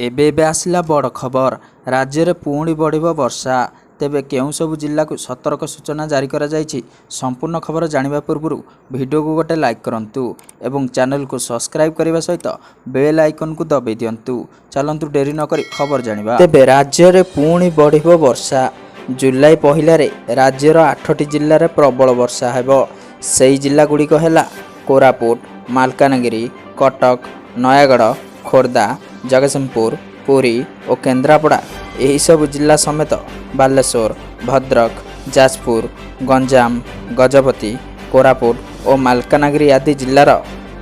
एबे एबे आसिला बड़ खबर राज्य में पुणी बढ़िबो वर्षा। तेबे केउं सबु जिल्ला को सतर्क सूचना जारी करा जायछि संपूर्ण खबर जानिबा पूर्वरु वीडियो को गोटे लाइक करंतु एवं चैनल को सब्सक्राइब करने सहित बेल आइकन को दबाई दियंतु। चलंतु डेरी न करी खबर जानिबा। तेबे राज्य में पुणी बढ़िबो वर्षा। जुलाई पहिलारे राज्यर 8टी जिल्ला रे प्रबल वर्षा हेबो। सेही जिल्ला गुड़िक हेला कोरापुट, मालकानगिरी, कटक, नयागढ़, खोर्धा, जगतसिंहपुर, पुरी और केन्द्रापड़ा। यही सब जिला समेत बालेश्वर, भद्रक, जाजपुर, गंजाम, गजपति, कोरापुट और मालकानगिरी आदि जिलार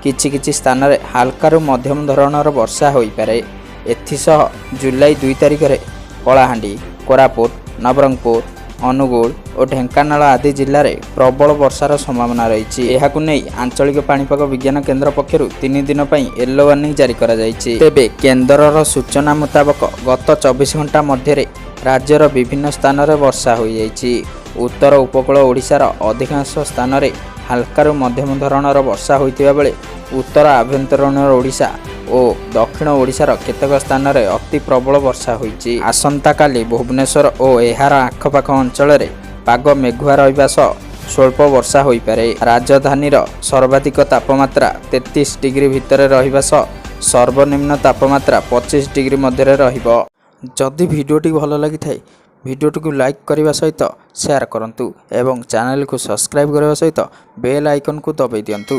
किछि स्थान रे हल्कारु मध्यम धरणर वर्षा होई पारे। एथिसह जुलाई 2 तारिख रे कलाहांडी, कोरापुट, नवरंगपुर, अनुगुल और ढेंकानाल आदि जिले में प्रबल वर्षार संभावना रही। एहाकु नै आंचलिक पाणीपाग विज्ञान केन्द्र पक्षरु 3 दिन येलो वार्निंग जारी करा जायछि। तेबे केन्द्रर सूचना मुताबक गत 24 घंटा मध्य राज्यर विभिन्न स्थान में वर्षा हो जायछि। उत्तर उपकूल ओडिशार अधिकांश स्थान में हल्कारु मध्यम धरणर वर्षा होइतिबा बेले उत्तर आभ्यंतरीण ओडिशा और दक्षिण ओडिशार केतेक स्थान में अति प्रबल वर्षा होइछि। आसंता काली भुवनेश्वर और एहार आखपाख अंचल में पाग मेघुआ रहिबा सह स्वल्प वर्षा होई पारे। राजधानीर सर्वाधिक तापमात्रा 33 डिग्री भितर रहिबा सह सर्वनिम्न तापमात्रा 25 डिग्री मध्य रहिबो। जदि भिडियोटी भल लगी थाए भिडियोटी को लाइक करने सहित शेयर करंतु एवं चैनल को सब्सक्राइब करने सहित बेल आइकन को दबाई दियंतु।